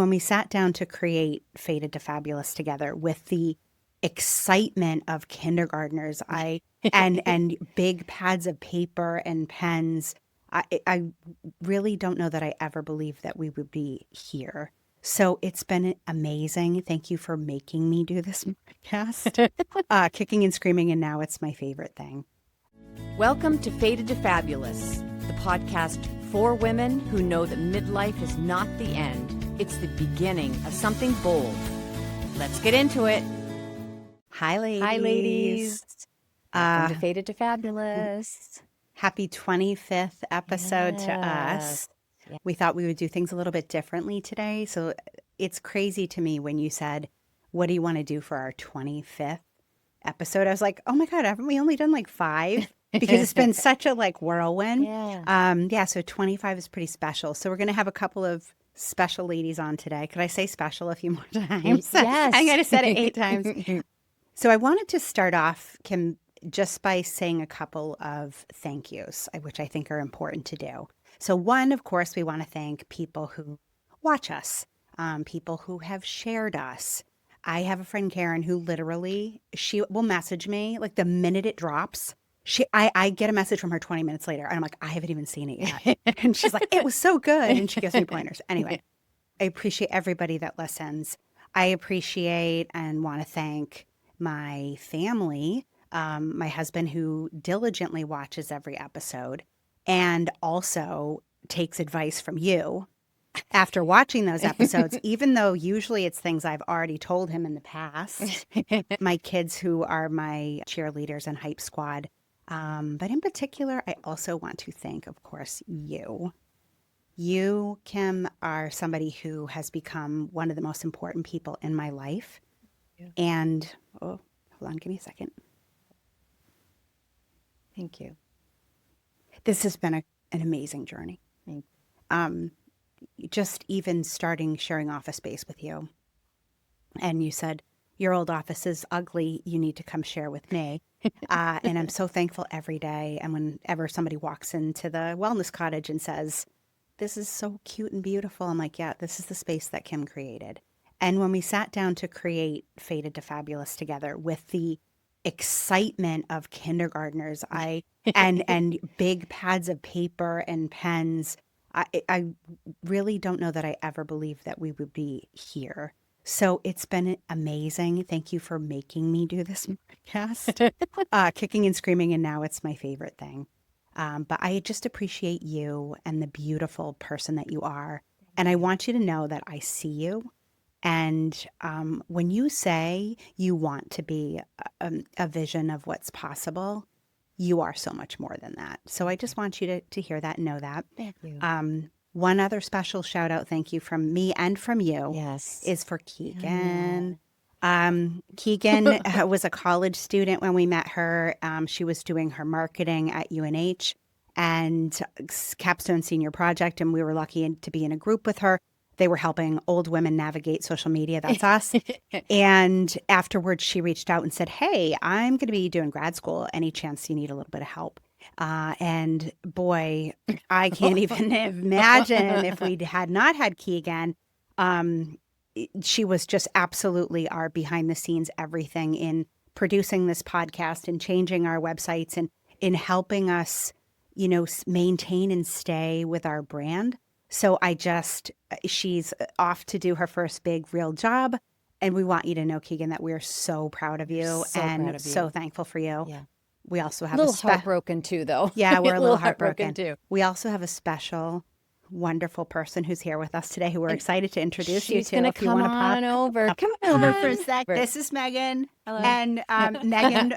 When we sat down to create Fated to Fabulous together with the excitement of kindergartners, and big pads of paper and pens, I really don't know that I ever believed that we would be here. So it's been amazing. Thank you for making me do this podcast. Kicking and screaming, and now it's my favorite thing. Welcome to Fated to Fabulous, the podcast for women who know that midlife is not the end. It's the beginning of something bold. Let's get into it. Hi, ladies. Hi, ladies. Welcome to Fated to Fabulous. Happy 25th episode to Yes. us. We thought we would do things a little bit differently today. So it's crazy to me when you said, what do you want to do for our 25th episode? I was like, oh my God, haven't we only done like 5? Because it's been such a whirlwind. Yeah. So 25 is pretty special. So we're going to have a couple of special ladies on today. Could I say special a few more times? Yes. I'm going to say it 8 times. So I wanted to start off, Kim, just by saying a couple of thank yous, which I think are important to do. So one, of course, we want to thank people who watch us, people who have shared us. I have a friend, Karen, who literally, she will message me like the minute it drops. I get a message from her 20 minutes later, and I'm like, I haven't even seen it yet. And she's like, it was so good. And she gives me pointers. Anyway, I appreciate everybody that listens. I appreciate and want to thank my family, my husband who diligently watches every episode and also takes advice from you after watching those episodes, even though usually it's things I've already told him in the past. My kids who are my cheerleaders and hype squad. But in particular, I also want to thank, of course, you. You, Kim, are somebody who has become one of the most important people in my life. Yeah. And, hold on, give me a second. Thank you. This has been an amazing journey. Thank Just even starting sharing office space with you. And you said, your old office is ugly. You need to come share with me. And I'm so thankful every day. And whenever somebody walks into the wellness cottage and says, this is so cute and beautiful, I'm like, yeah, this is the space that Kim created. And when we sat down to create Fated to Fabulous together with the excitement of kindergartners, and big pads of paper and pens, I really don't know that I ever believed that we would be here. So it's been amazing. Thank you for making me do this podcast. Kicking and screaming, and now it's my favorite thing. But I just appreciate you and the beautiful person that you are. And I want you to know that I see you. And when you say you want to be a vision of what's possible, you are so much more than that. So I just want you to hear that and know that. Thank you. One other special shout out, thank you from me and from you, Yes. is for Keegan. Keegan was a college student when we met her. She was doing her marketing at UNH and capstone senior project, and we were lucky to be in a group with her. They were helping old women navigate social media. That's us. And afterwards, she reached out and said, hey, I'm going to be doing grad school. Any chance you need a little bit of help? And boy, I can't even imagine if we had not had Keegan. She was just absolutely our behind the scenes everything in producing this podcast and changing our websites and in helping us, maintain and stay with our brand. So she's off to do her first big real job. And we want you to know, Keegan, that we're so proud of you and so thankful for you. Yeah. We also have a little heartbroken too, though. Yeah, we're a little heartbroken too. We also have a special, wonderful person who's here with us today who we're excited to introduce you to. She's going to come on over. Come over for a sec. This is Megan. Hello. And Megan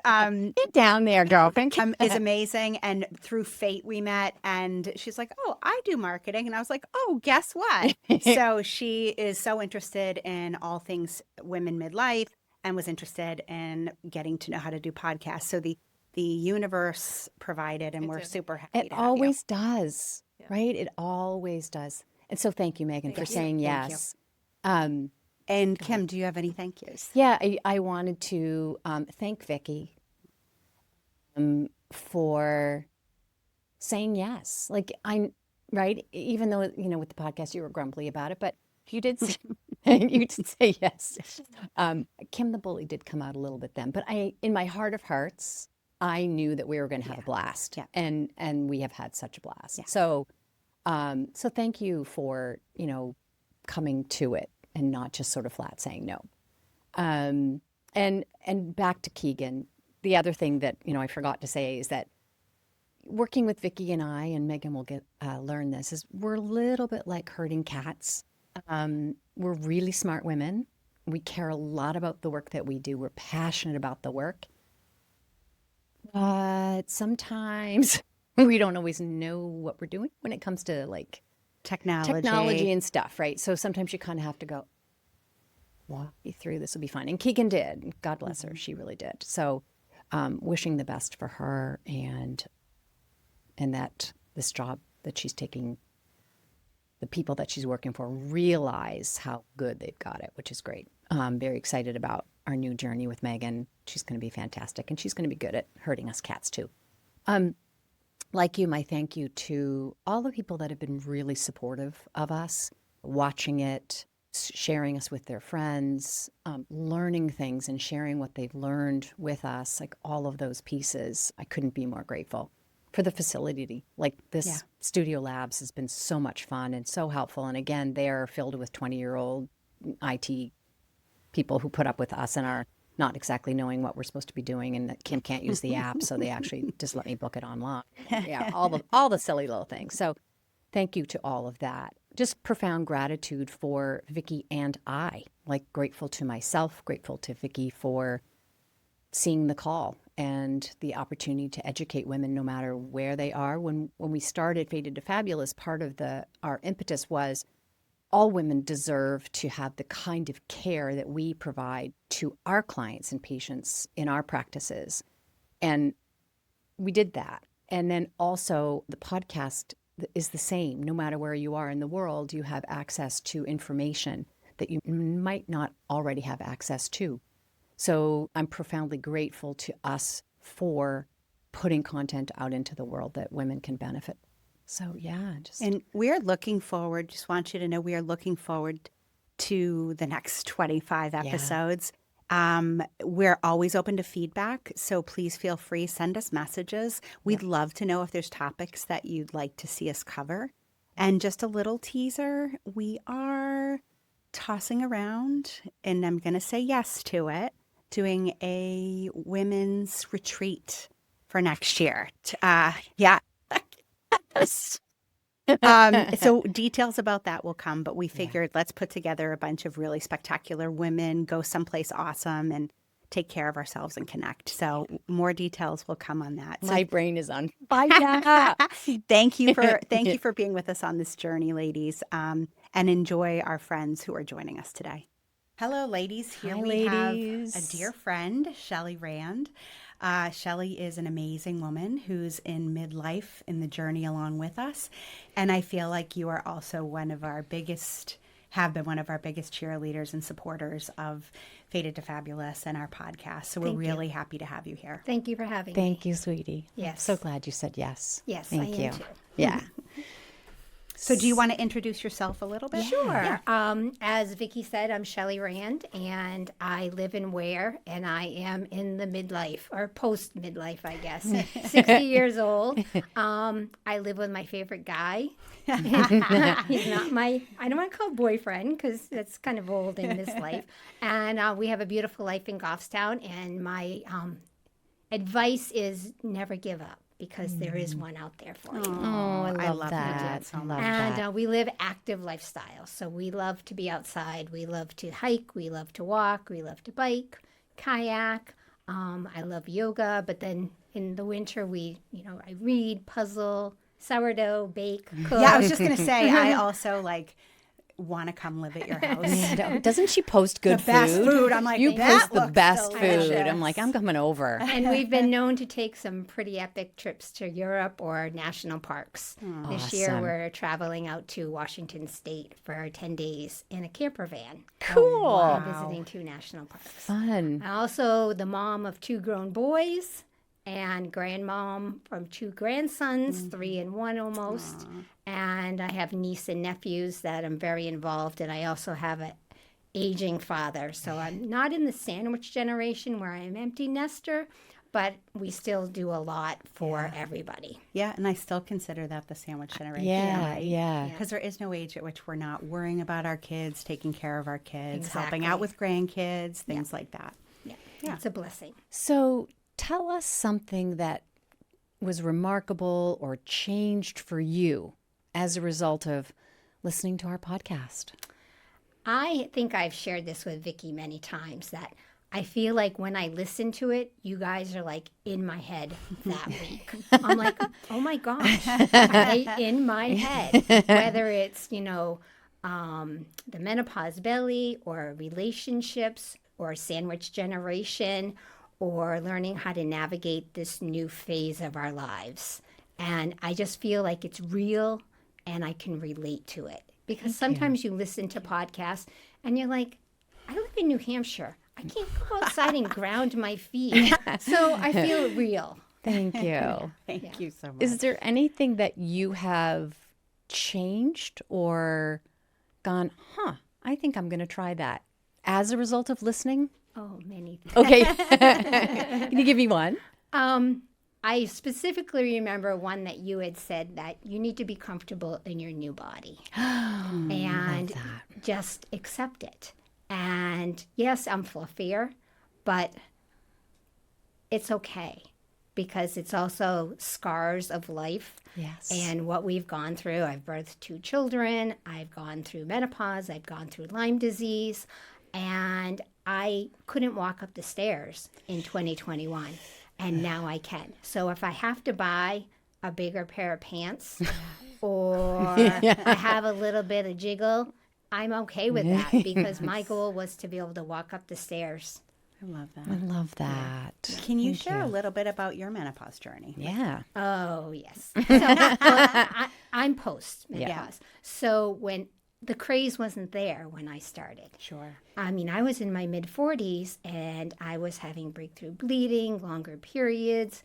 get down there, girlfriend. is amazing. And through fate we met. And she's like, oh, I do marketing. And I was like, oh, guess what? So she is so interested in all things women midlife and was interested in getting to know how to do podcasts. So the universe provided, and we're super happy It to have always does, right? It always does. And so thank you, Megan, for saying yes. And Kim, do you have any thank yous? Yeah, I wanted to thank Vicki for saying yes. Right? Even though, with the podcast you were grumbly about it, but You did say, you did say yes. Kim the bully did come out a little bit then, but in my heart of hearts, I knew that we were going to have a blast, and we have had such a blast. Yeah. So thank you for coming to it and not just sort of flat saying no. And back to Keegan, the other thing that I forgot to say is that working with Vicki and I, and Megan will learn this, is we're a little bit like herding cats. We're really smart women. We care a lot about the work that we do. We're passionate about the work. But sometimes we don't always know what we're doing when it comes to like technology and stuff, right? So sometimes you kind of have to go, walk you through, this will be fine. And Keegan did. God bless her. She really did. So wishing the best for her and that this job that she's taking, the people that she's working for realize how good they've got it, which is great. I'm very excited about our new journey with Megan. She's going to be fantastic, and she's going to be good at herding us cats too. Like you, my thank you to all the people that have been really supportive of us, watching it, sharing us with their friends, learning things and sharing what they've learned with us, like all of those pieces. I couldn't be more grateful for the facility. Like this Studio Labs has been so much fun and so helpful. And again, they are filled with 20-year-old IT people who put up with us and are not exactly knowing what we're supposed to be doing, and that Kim can't use the app, so they actually just let me book it online. Yeah, all the silly little things. So thank you to all of that. Just profound gratitude for Vicki and I, like grateful to myself, grateful to Vicki for seeing the call and the opportunity to educate women no matter where they are. When we started Fated to Fabulous, part of our impetus was all women deserve to have the kind of care that we provide to our clients and patients in our practices. And we did that. And then also the podcast is the same. No matter where you are in the world, you have access to information that you might not already have access to. So I'm profoundly grateful to us for putting content out into the world that women can benefit. So and we're looking forward, just want you to know we are looking forward to the next 25 episodes. We're always open to feedback, so please feel free, send us messages. We'd love to know if there's topics that you'd like to see us cover. And just a little teaser, we are tossing around, and I'm going to say yes to it, doing a women's retreat for next year. So details about that will come, but we figured let's put together a bunch of really spectacular women, go someplace awesome, and take care of ourselves and connect. So more details will come on that. My brain is on fire. Thank you for being with us on this journey, ladies, and enjoy our friends who are joining us today. Hello, ladies. Here we have a dear friend, Shelley Rand. Shelley is an amazing woman who's in midlife in the journey along with us. And I feel like you are also have been one of our biggest cheerleaders and supporters of Fated to Fabulous and our podcast. So we're really happy to have you here. Thank you for having me. Thank you, sweetie. Yes. I'm so glad you said yes. Yes, Thank you. Too. Yeah. So do you want to introduce yourself a little bit? Sure. Yeah. As Vicki said, I'm Shelley Rand, and I live in Ware, and I am in the midlife, or post-midlife, I guess. 60 years old. I live with my favorite guy. He's not I don't want to call boyfriend, because that's kind of old in this life. And we have a beautiful life in Goffstown, and my advice is never give up, because there is one out there for you. Oh, I love that. And we live active lifestyle. So we love to be outside. We love to hike. We love to walk. We love to bike, kayak. I love yoga. But then in the winter, I read, puzzle, sourdough, bake, cook. Yeah, I was just going to say, I also want to come live at your house. Doesn't she post good the best food? I'm like, you that post the best delicious. food. I'm like, I'm coming over. And we've been known to take some pretty epic trips to Europe or national parks. This year we're traveling out to Washington State for 10 days in a camper van. Cool. Visiting 2 national parks. Fun. I'm also the mom of 2 grown boys. and grandmom from 2 grandsons, 3 and 1 almost. And I have niece and nephews that I'm very involved in. I also have an aging father. So I'm not in the sandwich generation where I'm empty nester, but we still do a lot for everybody. Yeah, and I still consider that the sandwich generation. Yeah, right? yeah. Because there is no age at which we're not worrying about our kids, taking care of our kids, helping Exactly. out with grandkids, things like that. Yeah, it's a blessing. So tell us something that was remarkable or changed for you as a result of listening to our podcast. I think I've shared this with Vicki many times that I feel like when I listen to it, you guys are like in my head that week. I'm like, oh my gosh, right in my head. Whether it's, the menopause belly or relationships or sandwich generation or learning how to navigate this new phase of our lives. And I just feel like it's real and I can relate to it. Because sometimes you listen to podcasts and you're like, I live in New Hampshire. I can't go outside and ground my feet. So I feel real. Thank you. Thank you so much. Is there anything that you have changed or gone, I think I'm going to try that as a result of listening? Oh, many things. Okay. Can you give me one? I specifically remember one that you had said that you need to be comfortable in your new body and just accept it. And yes, I'm fluffier, but it's okay because it's also scars of life. Yes. And what we've gone through. I've birthed 2 children. I've gone through menopause. I've gone through Lyme disease. And I couldn't walk up the stairs in 2021. And now I can. So if I have to buy a bigger pair of pants or I have a little bit of jiggle, I'm okay with that because my goal was to be able to walk up the stairs. I love that. I love that. Can you share a little bit about your menopause journey? Yeah. Oh, yes. So, I'm post-menopause. So when the craze wasn't there when I started. Sure. I mean, I was in my mid-40s and I was having breakthrough bleeding, longer periods.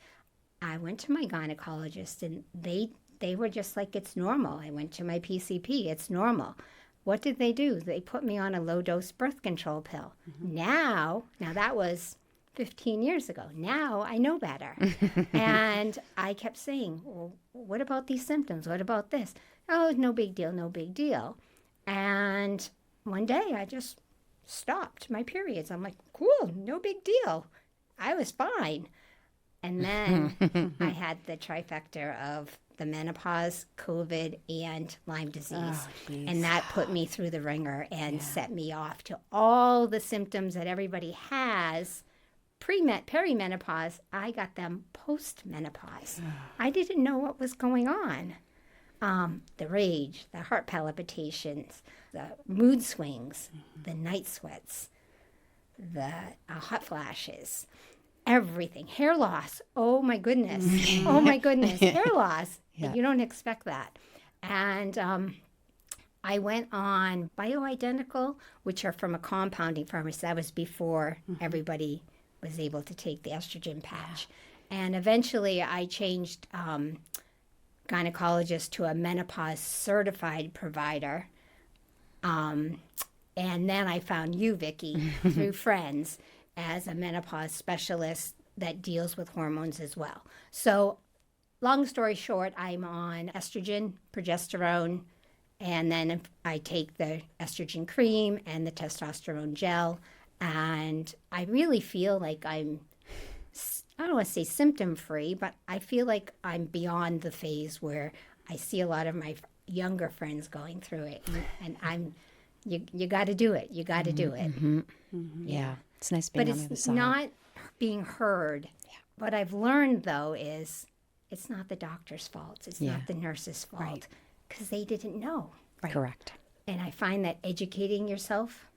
I went to my gynecologist and they were just like, it's normal. I went to my PCP, it's normal. What did they do? They put me on a low-dose birth control pill. Now that was 15 years ago. Now I know better. And I kept saying, well, what about these symptoms? What about this? Oh, no big deal, no big deal. And one day I just stopped my periods. I'm like, cool, no big deal. I was fine. And then I had the trifecta of the menopause, COVID, and Lyme disease. And that put me through the ringer and set me off to all the symptoms that everybody has perimenopause. I got them post-menopause. I didn't know what was going on. The rage, the heart palpitations, the mood swings, the night sweats, the hot flashes, everything. Hair loss. Oh my goodness. Oh my goodness. Hair loss. Yeah. You don't expect that. And I went on bioidentical, which are from a compounding pharmacy. That was before everybody was able to take the estrogen patch. And eventually I changed gynecologist to a menopause certified provider. And then I found you, Vicki, through friends as a menopause specialist that deals with hormones as well. So long story short, I'm on estrogen, progesterone, and then I take the estrogen cream and the testosterone gel. And I really feel like I don't want to say symptom-free, but I feel like I'm beyond the phase where I see a lot of my younger friends going through it. And you got to do it. You got to do it. Yeah. It's nice being on the other side. But it's not being heard. Yeah. What I've learned, though, is it's not the doctor's fault. It's not the nurse's fault because they didn't know. Right. Correct. And I find that educating yourself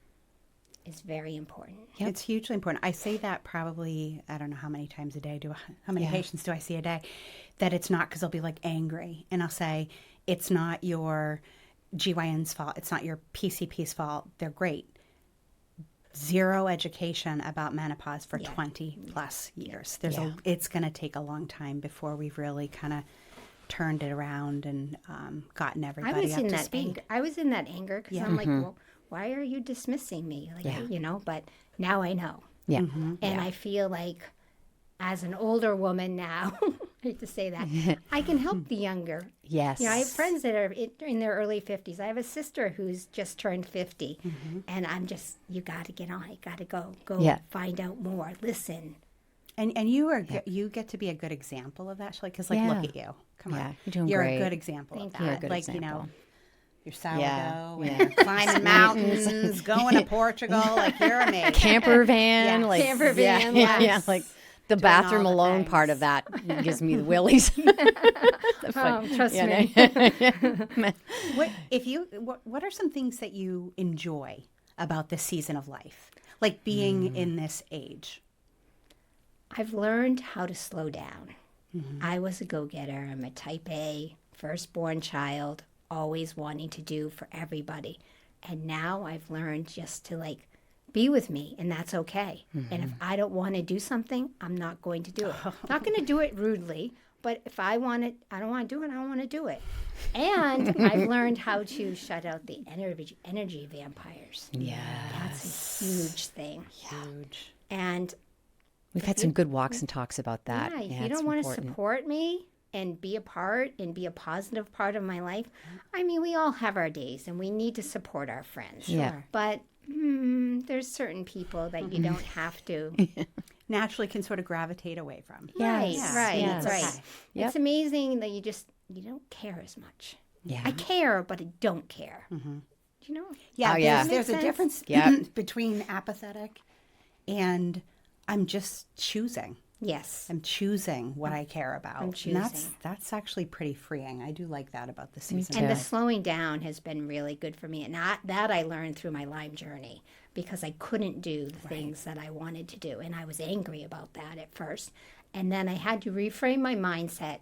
is very important. Yep. It's hugely important. I say that probably, I don't know how many times a day how many patients do I see a day, that it's not because they'll be like angry. And I'll say, it's not your GYN's fault. It's not your PCP's fault. They're great. zero education about menopause for 20 plus years. It's going to take a long time before we've really kind of turned it around and gotten everybody up to speed. I was in that anger because I'm like, well, why are you dismissing me? Like, you know, but now I know. Yeah. And I feel like as an older woman now, I hate to say that, I can help the younger. Yes. You know, I have friends that are in their early 50s. I have a sister who's just turned 50. And I'm just, you got to get on. You got to go find out more. Listen. And you are you get to be a good example of that, Shelley, because, like, look at you. Come on. You're doing You're great. a good example of that. You're a good like, example. you know, your sourdough, and you're climbing mountains, going to Portugal. Like, you're amazing. Camper van. Like, Camper van, yeah, like the bathroom all the alone things. part of that gives me the willies. Trust me. What are some things that you enjoy about this season of life, like being in this age? I've learned how to slow down. I was a go-getter. I'm a type A, firstborn child, always wanting to do for everybody. And now I've learned just to, like, be with me, and that's okay. And if I don't want to do something, I'm not going to do it. Not going to do it rudely, but if I want it, I don't want to do it, I don't want to do it. And I've learned how to shut out the energy vampires. Yeah. That's a huge thing. Huge. And We've had some good walks and talks about that. if you don't want to support me and be a part and be a positive part of my life, I mean, we all have our days and we need to support our friends. Yeah. But there's certain people that you don't have to. Naturally can sort of gravitate away from. Right. Yes. Right. Yep. It's amazing that you don't care as much. Yeah. I care, but I don't care. Do you know? Yeah, Oh, yeah. there's a Makes difference Yep. between apathetic and I'm just choosing. Yes. I'm choosing what I care about. I'm choosing. And that's actually pretty freeing. I do like that about the season. And Yeah. the slowing down has been really good for me. And that I learned through my Lyme journey because I couldn't do the things that I wanted to do. And I was angry about that at first. And then I had to reframe my mindset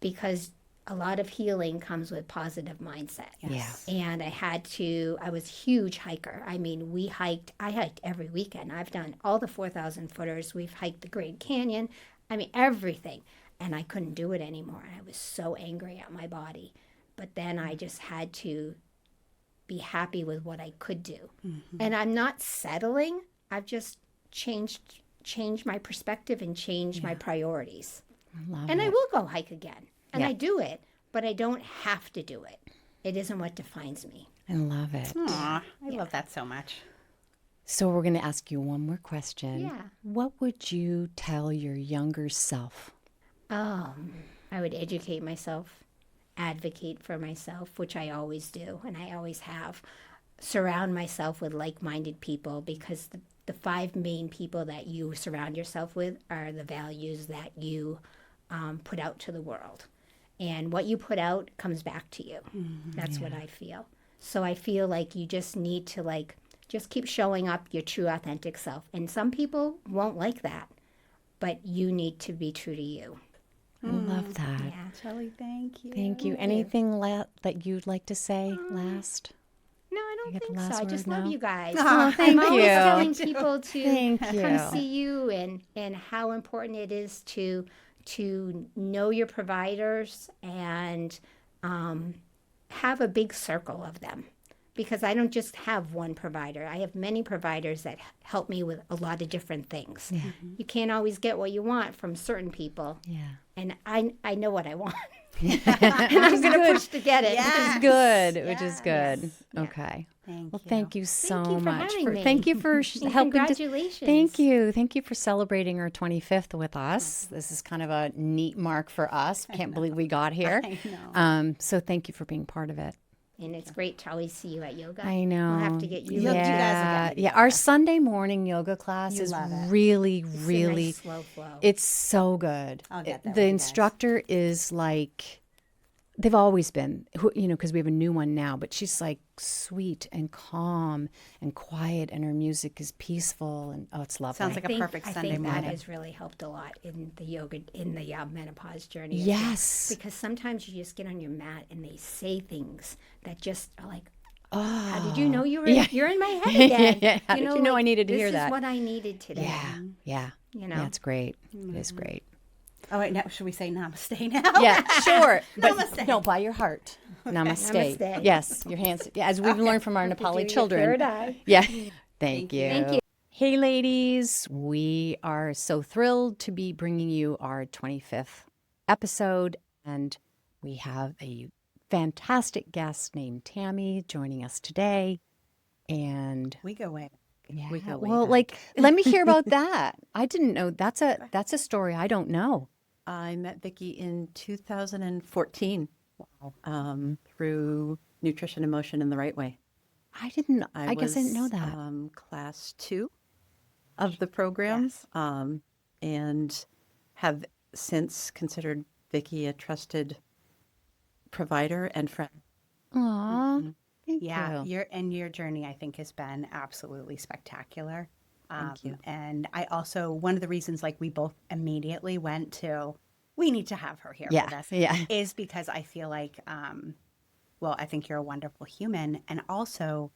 because a lot of healing comes with positive mindset. Yes. And I was a huge hiker. I mean, I hiked every weekend. I've done all the 4,000 footers. We've hiked the Grand Canyon. I mean, everything. And I couldn't do it anymore. I was so angry at my body. But then I just had to be happy with what I could do. And I'm not settling. I've just changed my perspective and changed my priorities. I love And it. I will go hike again. And Yeah. I do it, but I don't have to do it. It isn't what defines me. I love it. Aw, I love that so much. So we're going to ask you one more question. Yeah. What would you tell your younger self? I would educate myself, advocate for myself, which I always do, and I always have. Surround myself with like-minded people because the 5 main people that you surround yourself with are the values that you put out to the world. And what you put out comes back to you. That's what I feel. So I feel like you just need to just keep showing up your true authentic self. And some people won't like that, but you need to be true to you. I love that. Yeah. Shelley, thank you. Thank you. Anything that you'd like to say last? No, I don't get the think last so. I just word love now? you guys. Oh, thank I'm always you. telling people to Thank come you. see you and how important it is to know your providers and have a big circle of them. Because I don't just have one provider. I have many providers that help me with a lot of different things. Yeah. You can't always get what you want from certain people. Yeah. And I know what I want. And I'm going to push to get it. Which is good. Which is good. Yes. Yeah. Okay. Thank Well, you. thank you so you for much. having me. Thank you for And helping. congratulations. Thank you. Thank you for celebrating our 25th with us. This is kind of a neat mark for us. Can't believe we got here. I know. So thank you for being part of it. And it's great to always see you at yoga. I know. We'll have to get you. You'll do that again. Yeah. Our Sunday morning yoga class You is love it. really, It's a really. nice slow flow. It's so good. I'll get that The one, guys. instructor is like, they've always been, because we have a new one now, but she's like sweet and calm and quiet, and her music is peaceful, and it's lovely. Sounds like a perfect I Sunday think that morning. has really helped a lot in the yoga, in the menopause journey. Yes. Because sometimes you just get on your mat and they say things that just are like, How did you know you were? Yeah. You're in my head again. Yeah. How did you know I needed to hear This that? is what I needed today. Yeah. Yeah. You know? That's great. It's great. Oh, wait, now, should we say namaste now? Yeah, sure. But Namaste. no, by your heart. Namaste. Namaste. Yes, your hands. Yeah, as we've learned from our Nepali your children. third eye. Yeah. Thank you. Thank you. Hey, ladies. We are so thrilled to be bringing you our 25th episode. And we have a fantastic guest named Tammy joining us today. And We go way. yeah, We go way well, back. like, let me hear about that. I didn't know. That's a story I don't know. I met Vicky in 2014 through Nutrition and Motion in the Right Way. I guess I didn't know that. Class 2 of the program, and have since considered Vicky a trusted provider and friend. Aw, thank Yeah, you. your journey, I think, has been absolutely spectacular. Thank you. And I also, one of the reasons, like, we both immediately went to, we need to have her here Yeah, with us, yeah. is because I feel like, well, I think you're a wonderful human, and also,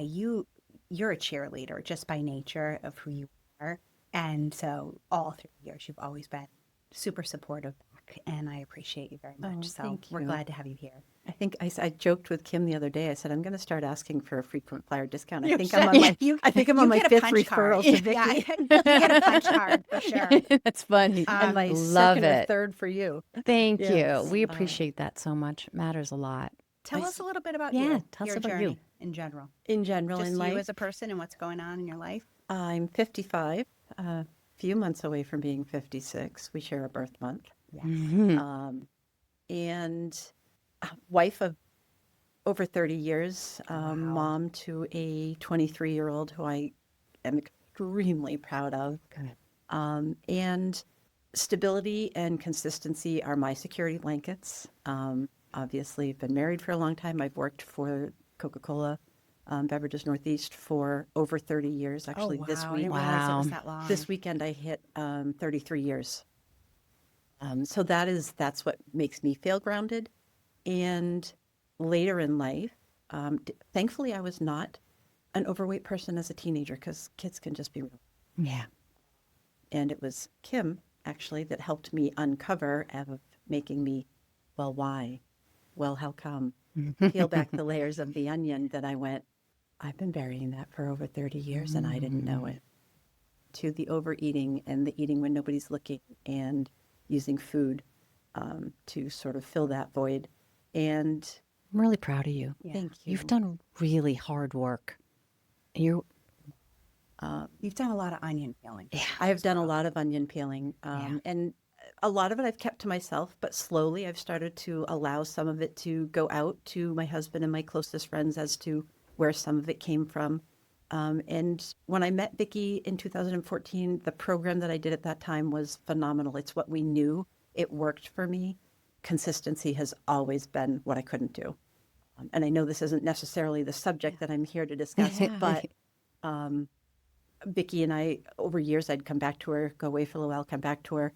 you're a cheerleader just by nature of who you are, and so all through the years, you've always been super supportive back, and I appreciate you very much. Oh, So thank we're you. glad to have you here. I think I joked with Kim the other day. I said I'm going to start asking for a frequent flyer discount. You I think should. I'm on my You- I think I'm you on my get a fifth punch referral card. to Vicky. Yeah, you get a punch card for sure. That's funny. and my love second it. or third for you. Thank Yes. you. We appreciate that so much. It matters a lot. Tell us a little bit about Yeah, you. tell us your about journey you. in general. In general, Just in you life, as a person and what's going on in your life. I'm 55, a few months away from being 56. We share a birth month. And wife of over 30 years, mom to a 23-year-old who I am extremely proud of. And stability and consistency are my security blankets. Obviously, I've been married for a long time. I've worked for Coca-Cola Beverages Northeast for over 30 years. Actually, this I week, didn't realize it was Wow. that long. this weekend I hit 33 years. So that's what makes me feel grounded. And later in life, thankfully, I was not an overweight person as a teenager because kids can just be real. Yeah. And it was Kim, actually, that helped me uncover of making me, well, why? Well, how come? Peel back the layers of the onion that I went, I've been burying that for over 30 years and I didn't know it. To the overeating and the eating when nobody's looking and using food to sort of fill that void. And I'm really proud of you. thank you. You've done really hard work. You're You've done a lot of onion peeling. Yeah. I have done a lot of onion peeling, Yeah. and a lot of it I've kept to myself, but slowly I've started to allow some of it to go out to my husband and my closest friends as to where some of it came from. And when I met Vicky in 2014, the program that I did at that time was phenomenal. It's what we knew. It worked for me. Consistency has always been what I couldn't do. And I know this isn't necessarily the subject that I'm here to discuss, but Vicky and I, over years, I'd come back to her, go away for a little while, come back to her.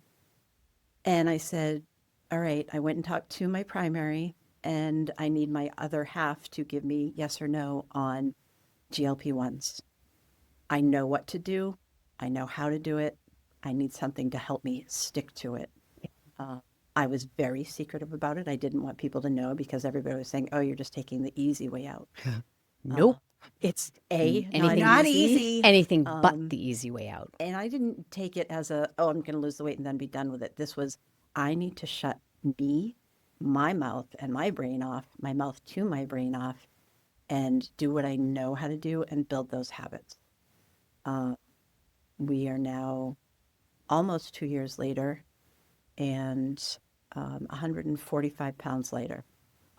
And I said, all right, I went and talked to my primary, and I need my other half to give me yes or no on GLP-1s. I know what to do. I know how to do it. I need something to help me stick to it. I was very secretive about it. I didn't want people to know because everybody was saying, oh, you're just taking the easy way out. nope. It's Not easy. Anything but the easy way out. And I didn't take it as a, oh, I'm going to lose the weight and then be done with it. This was, I need to shut me, my mouth and my brain off, my mouth to my brain off, and do what I know how to do and build those habits. We are now almost 2 years later and 145 pounds lighter,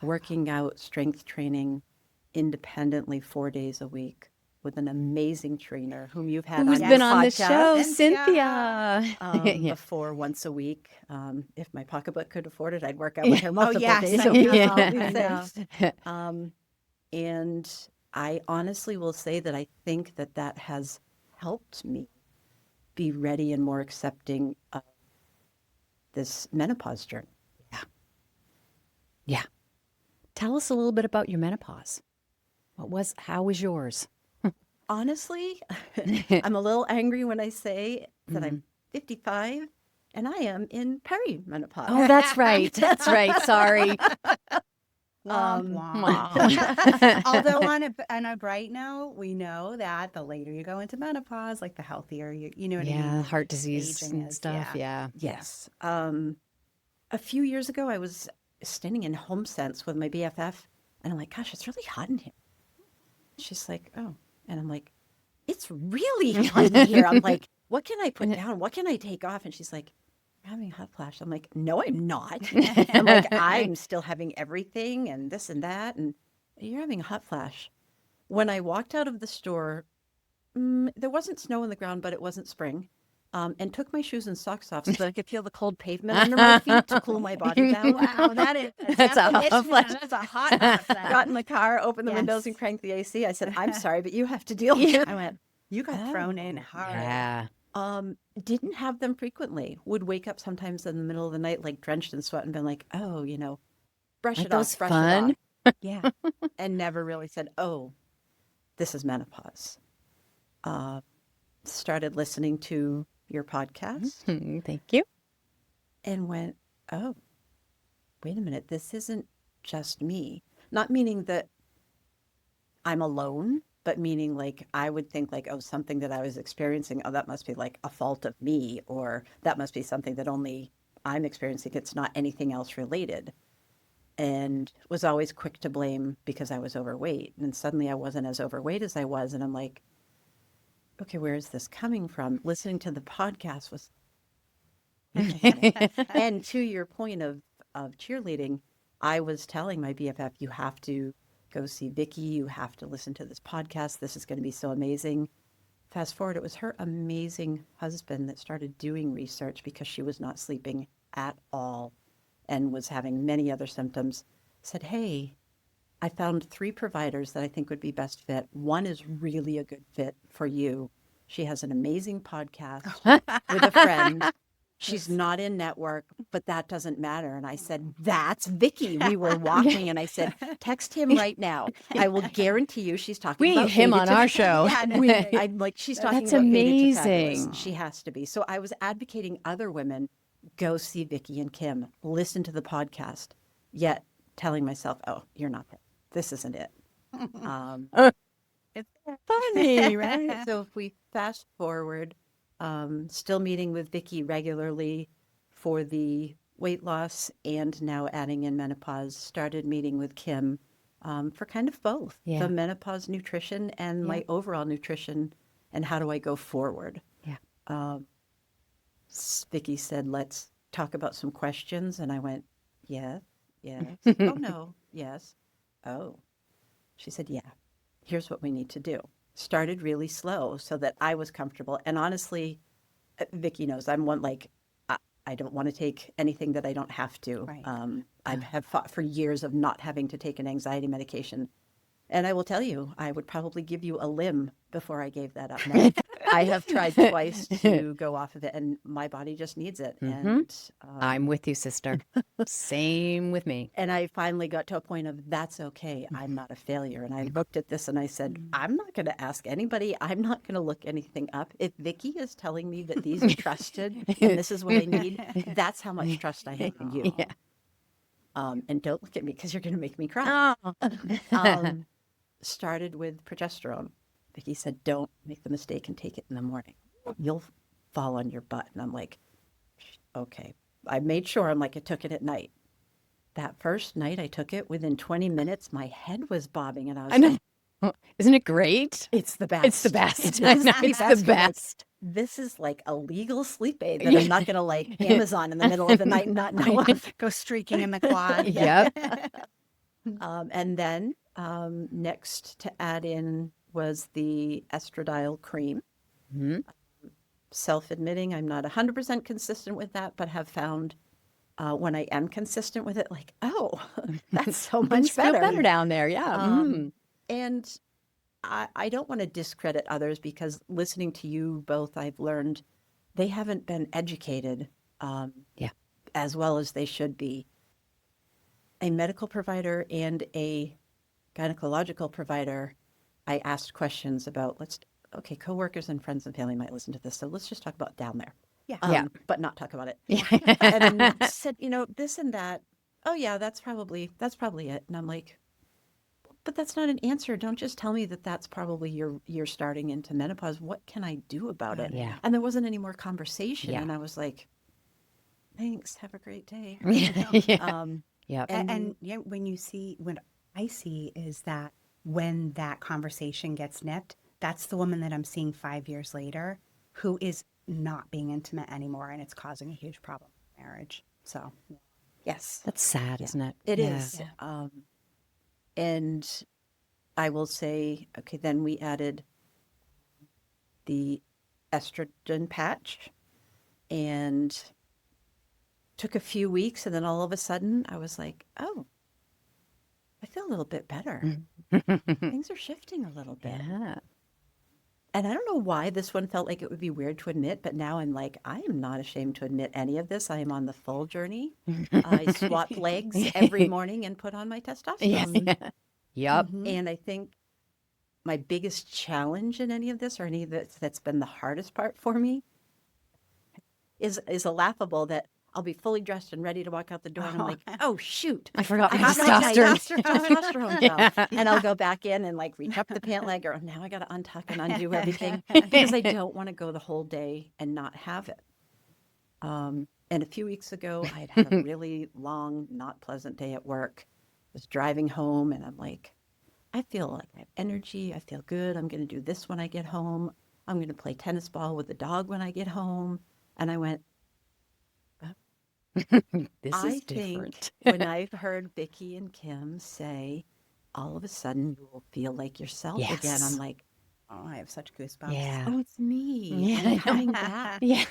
working out, strength training independently 4 days a week with an amazing trainer whom you've had Who's on been your on the podcast. show? Cynthia. Cynthia. Yeah. Before once a week. If my pocketbook could afford it, I'd work out with her multiple yes, days I a week. know, I'll be I know. safe. And I honestly will say that I think that that has helped me be ready and more accepting of this menopause journey. Yeah. Tell us a little bit about your menopause. How was yours? Honestly, I'm a little angry when I say that I'm 55 and I am in perimenopause. Oh, that's right. That's right. Sorry. Womp Wow. womp. Although on a bright note, we know that the later you go into menopause, like the healthier you know what I Yeah, mean? heart disease Aging and is, stuff. Yeah. Yes. A few years ago, I was standing in HomeSense with my BFF, and I'm like, gosh, it's really hot in here. She's like, oh. And I'm like, it's really hot in here. I'm like, what can I put down? What can I take off? And she's like, you're having a hot flash. I'm like, no, I'm not. I'm like, I'm still having everything and this and that. And you're having a hot flash. When I walked out of the store, there wasn't snow on the ground, but it wasn't spring. And took my shoes and socks off so that I could feel the cold pavement under my feet to cool my body down. Wow, that is That's a it's- hot flash. That's a hot flash. Got in the car, opened the windows, Yes. and cranked the AC. I said, I'm sorry, but you have to deal with it. I went, you got thrown in hard. Yeah. Didn't have them frequently. Would wake up sometimes in the middle of the night, like drenched in sweat, and been like, oh, brush Aren't it off, those brush fun? it off. Yeah. And never really said, oh, this is menopause. Started listening to your podcast Thank you. and went, oh, wait a minute, this isn't just me. Not meaning that I'm alone, but meaning like I would think like, oh, something that I was experiencing, oh, that must be like a fault of me, or that must be something that only I'm experiencing. It's not anything else related. And was always quick to blame because I was overweight. And suddenly I wasn't as overweight as I was. And I'm like, okay, where is this coming from? Listening to the podcast was, and to your point of cheerleading, I was telling my BFF, you have to go see Vicky. You have to listen to this podcast. This is going to be so amazing. Fast forward, it was her amazing husband that started doing research because she was not sleeping at all and was having many other symptoms. Said, hey, I found 3 providers that I think would be best fit. One is really a good fit for you. She has an amazing podcast with a friend. She's not in network, but that doesn't matter. And I said, that's Vicky. We were walking and I said, text him right now. I will guarantee you she's talking We about need him Faded on to- our show. Yeah, I'm like, she's talking That's about Faded to Fabulous. amazing. She has to be. So I was advocating other women, go see Vicky and Kim, listen to the podcast, yet telling myself, oh, you're not it. This isn't it. It's Funny, right? So if we fast forward, still meeting with Vicky regularly for the weight loss and now adding in menopause, started meeting with Kim for kind of both Yeah. the menopause nutrition and my overall nutrition and how do I go forward. Yeah. Vicky said, let's talk about some questions. And I went, yes. Oh, no, yes. Oh. She said, yeah, here's what we need to do. Started really slow so that I was comfortable. And honestly, Vicky knows I'm one like, I don't want to take anything that I don't have to. Right. I have fought for years of not having to take an anxiety medication. And I will tell you, I would probably give you a limb before I gave that up. Now, I have tried twice to go off of it, and my body just needs it. And I'm with you, sister. Same with me. and I finally got to a point of that's okay. I'm not a failure. And I looked at this and I said, I'm not going to ask anybody. I'm not going to look anything up. If Vicky is telling me that these are trusted and this is what I need, that's how much trust I have in you. Yeah. And don't look at me because you're going to make me cry. Oh. Started with progesterone. Vicky said, don't make the mistake and take it in the morning. You'll fall on your butt. And I'm like, okay. I made sure, I'm like, I took it at night. That first night I took it, within 20 minutes, my head was bobbing. And I was I know. like, Isn't it great? it's the best. It's the best. It's I know, the it's best. the I'm like, best. this is like a legal sleep aid that I'm not going to like Amazon in the middle of the night and not know of. go streaking in the quad. Yep. And then next to add in was the estradiol cream. Mhm. Self-admitting, I'm not 100% consistent with that, but have found when I am consistent with it, like, oh, that's so much Things feel better. better down there. Yeah. Mhm. And I don't want to discredit others because listening to you both, I've learned they haven't been educated Yeah. as well as they should be. A medical provider and a gynecological provider, I asked questions about, coworkers and friends and family might listen to this, so let's just talk about down there. Yeah. But not talk about it. Yeah. And said, this and that. Oh yeah, that's probably it. And I'm like, but that's not an answer. Don't just tell me that that's probably you're starting into menopause. What can I do about it? Yeah. And there wasn't any more conversation. Yeah. And I was like, thanks. Have a great day. Yeah. Yep. And when what I see is that when that conversation gets nipped, that's the woman that I'm seeing 5 years later who is not being intimate anymore, and it's causing a huge problem in marriage. So, Yes. That's sad, isn't it? It Yeah. is. And I will say, okay, then we added the estrogen patch and took a few weeks. And then all of a sudden I was like, oh, I feel a little bit better. Things are shifting a little bit. Yeah. And I don't know why this one felt like it would be weird to admit, but now I'm like, I am not ashamed to admit any of this. I am on the full journey. I swap legs every morning and put on my testosterone. Yeah. Yep. And I think my biggest challenge in any of this, or any of this that's been the hardest part for me, is a laughable that I'll be fully dressed and ready to walk out the door, and I'm like, oh shoot, I forgot my have my testosterone. testosterone gel. And I'll go back in and like reach up the pant leg, or now I got to untuck and undo everything because I don't want to go the whole day and not have it. And a few weeks ago, I had a really long, not pleasant day at work. I was driving home, and I'm like, I feel like I have energy. I feel good. I'm going to do this when I get home. I'm going to play tennis ball with the dog when I get home. And I went, This I is think different. when I've heard Vicky and Kim say, all of a sudden you will feel like yourself again, Yes. I'm like, oh, I have such goosebumps. Yeah. oh, it's me. Yeah. I'm coming back. Yeah.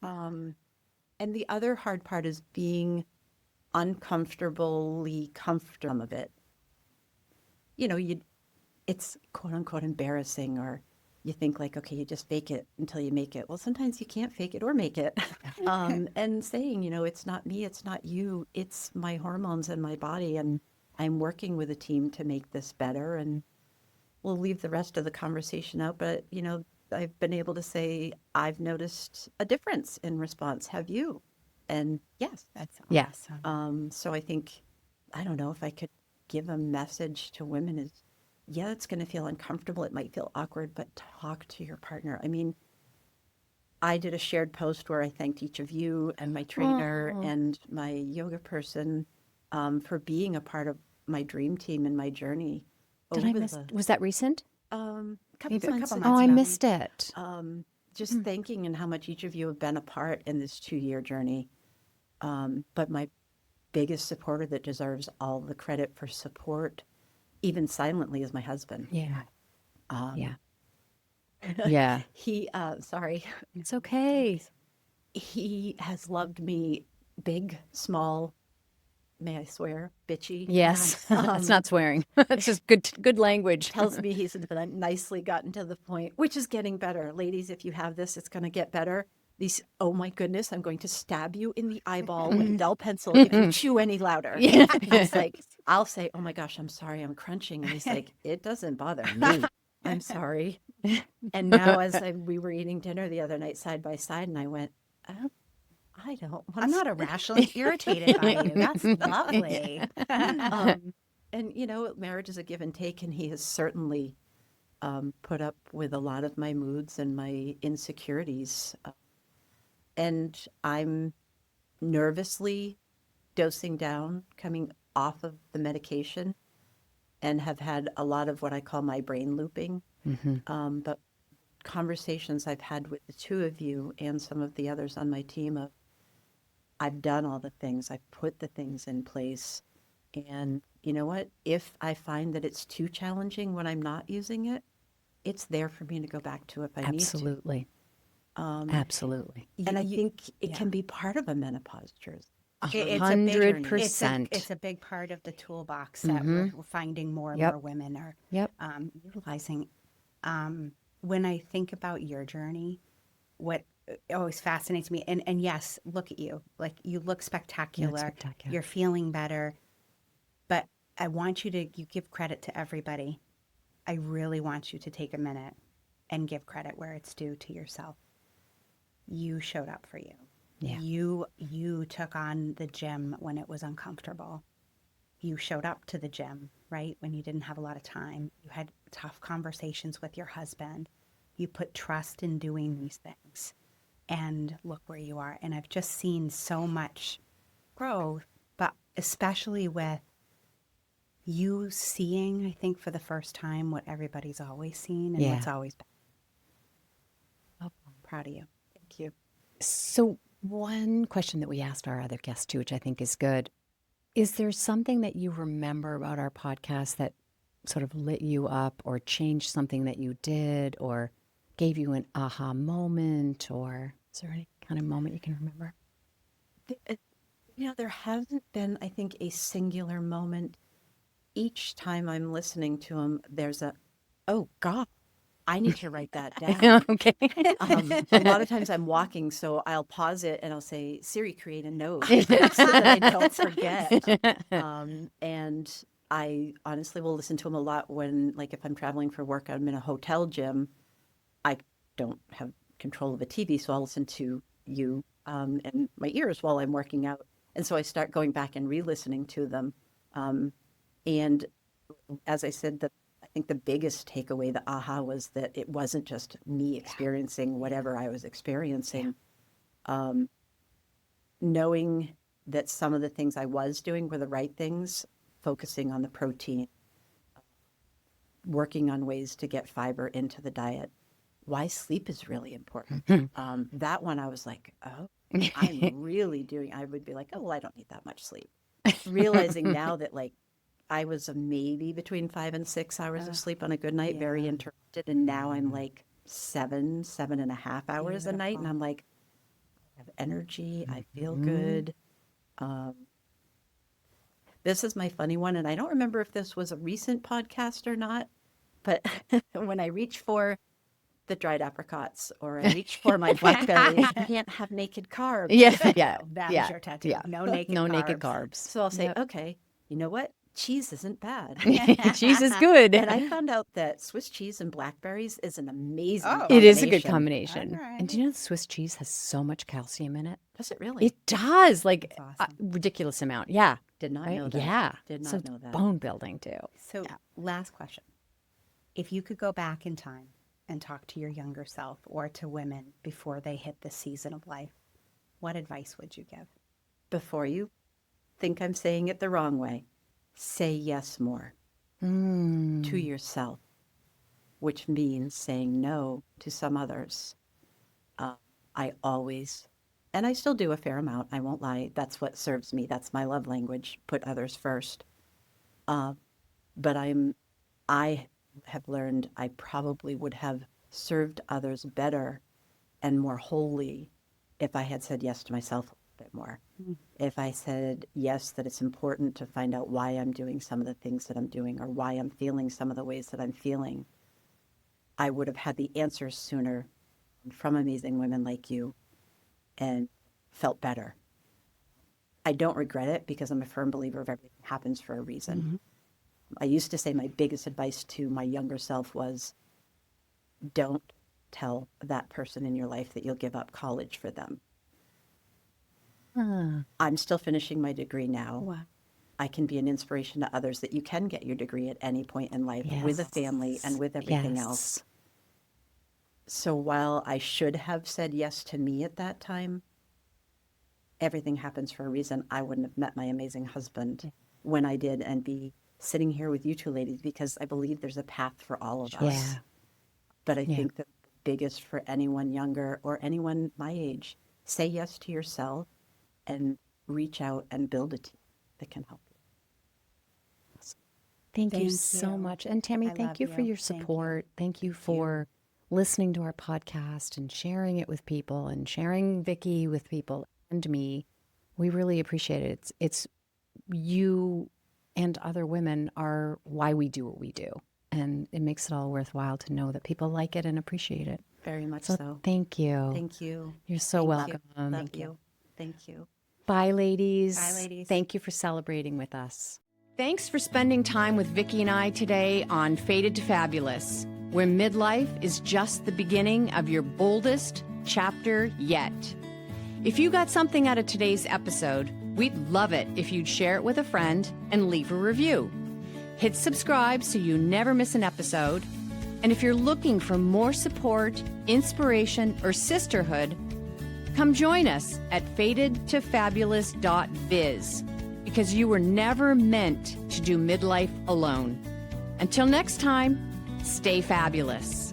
And the other hard part is being uncomfortably comfortable of it. It's quote unquote embarrassing, or you think like, okay, you just fake it until you make it. Well, sometimes you can't fake it or make it. And saying, it's not me, it's not you, it's my hormones and my body. And I'm working with a team to make this better. And we'll leave the rest of the conversation out. But, I've been able to say, I've noticed a difference in response. Have you? And yes. That's Yeah. awesome. So I think, I don't know if I could give a message to women is, yeah, it's going to feel uncomfortable. It might feel awkward, but talk to your partner. I mean, I did a shared post where I thanked each of you and my trainer and my yoga person for being a part of my dream team and my journey. Did I miss? Was that recent? Couple months ago. Oh, I missed it. Just thanking and how much each of you have been a part in this 2-year journey. But my biggest supporter that deserves all the credit for support, even silently, is my husband. Yeah. Yeah. Yeah. He, sorry, It's okay. he has loved me big, small, may I swear, bitchy. Yes. That's not swearing. That's just good language. Tells me he's nicely gotten to the point, which is getting better. Ladies, if you have this, it's going to get better. These, oh my goodness, I'm going to stab you in the eyeball with a dull pencil if you chew any louder. Yeah. It's like, I'll say, oh my gosh, I'm sorry, I'm crunching. And he's like, it doesn't bother me. I'm sorry. And now we were eating dinner the other night side by side, and I went, oh, I don't want I'm not irrationally irritated by you. That's lovely. And, marriage is a give and take, and he has certainly put up with a lot of my moods and my insecurities. And I'm nervously dosing down, coming off of the medication, and have had a lot of what I call my brain looping. But conversations I've had with the two of you and some of the others on my team of, I've done all the things, I've put the things in place. And you know what? If I find that it's too challenging when I'm not using it, it's there for me to go back to if I need to. Absolutely. Absolutely. And I think it can be part of a menopause journey. It's a big journey. 100%. It's a big part of the toolbox that we're finding more and more women are utilizing. When I think about your journey, what always fascinates me, and yes, look at you. Like, you look spectacular. You're feeling better. But I want you give credit to everybody. I really want you to take a minute and give credit where it's due to yourself. You showed up for you. Yeah. You took on the gym when it was uncomfortable. You showed up to the gym, right? When you didn't have a lot of time. You had tough conversations with your husband. You put trust in doing these things. And look where you are. And I've just seen so much growth, but especially with you seeing, I think, for the first time, what everybody's always seen and what's always been. Oh, I'm proud of you. Thank you. So one question that we asked our other guests too, which I think is good, is there something that you remember about our podcast that sort of lit you up or changed something that you did or gave you an aha moment, or is there any kind of moment you can remember? There hasn't been, I think, a singular moment. Each time I'm listening to him, there's oh God, I need to write that down. Okay. A lot of times I'm walking, so I'll pause it and I'll say, Siri, create a note so that I don't forget. And I honestly will listen to him a lot when, like, if I'm traveling for work, I'm in a hotel gym. I don't have control of a TV, so I'll listen to you in my ears while I'm working out. And so I start going back and re-listening to them. And as I said, I think the biggest takeaway, the aha, was that it wasn't just me experiencing whatever I was experiencing. Knowing that some of the things I was doing were the right things, focusing on the protein, working on ways to get fiber into the diet, why sleep is really important. That one I was like, oh, I'm really doing, I would be like, oh, well, I don't need that much sleep. Realizing now that, like, I was maybe between 5 and 6 hours of sleep on a good night, very interrupted. And now I'm like 7.5 hours a night. And I'm like, I have energy. I feel good. This is my funny one. And I don't remember if this was a recent podcast or not, but when I reach for the dried apricots or I reach for my blackberries, I can't have naked carbs. That was your tattoo. No naked carbs. So I'll say, okay, you know what? Cheese isn't bad. Cheese is good. And I found out that Swiss cheese and blackberries is an amazing combination. It is a good combination. Right. And do you know Swiss cheese has so much calcium in it? Does it really? It does, like awesome. a ridiculous amount. Yeah. Did not Right? know that. Yeah. Did not so know that. Bone building too. So last question. If you could go back in time and talk to your younger self or to women before they hit this season of life, what advice would you give? Before you think I'm saying it the wrong way, say yes more to yourself, which means saying no to some others. I always, and I still do a fair amount, I won't lie. That's what serves me. That's my love language, put others first. But I have learned I probably would have served others better and more wholly if I had said yes to myself a bit more. If I said yes, that it's important to find out why I'm doing some of the things that I'm doing or why I'm feeling some of the ways that I'm feeling, I would have had the answers sooner from amazing women like you and felt better. I don't regret it because I'm a firm believer of everything happens for a reason. I used to say my biggest advice to my younger self was, don't tell that person in your life that you'll give up college for them. I'm still finishing my degree now. Wow. I can be an inspiration to others that you can get your degree at any point in life with a family and with everything else. So while I should have said yes to me at that time, everything happens for a reason. I wouldn't have met my amazing husband when I did and be sitting here with you two ladies because I believe there's a path for all of us. But I think that the biggest for anyone younger or anyone my age, say yes to yourself and reach out and build a team that can help you. Thank you so much. And Tammy, thank you for your support. Thank you for listening to our podcast and sharing it with people and sharing Vicky with people and me. We really appreciate it. It's you and other women are why we do what we do. And it makes it all worthwhile to know that people like it and appreciate it. Very much so. Thank you. Thank you. You're so welcome. Thank you. Thank you. Bye, ladies. Bye, ladies. Thank you for celebrating with us. Thanks for spending time with Vicki and I today on Fated to Fabulous, where midlife is just the beginning of your boldest chapter yet. If you got something out of today's episode, we'd love it if you'd share it with a friend and leave a review. Hit subscribe so you never miss an episode. And if you're looking for more support, inspiration, or sisterhood, come join us at fatedtofabulous.biz, because you were never meant to do midlife alone. Until next time, stay fabulous.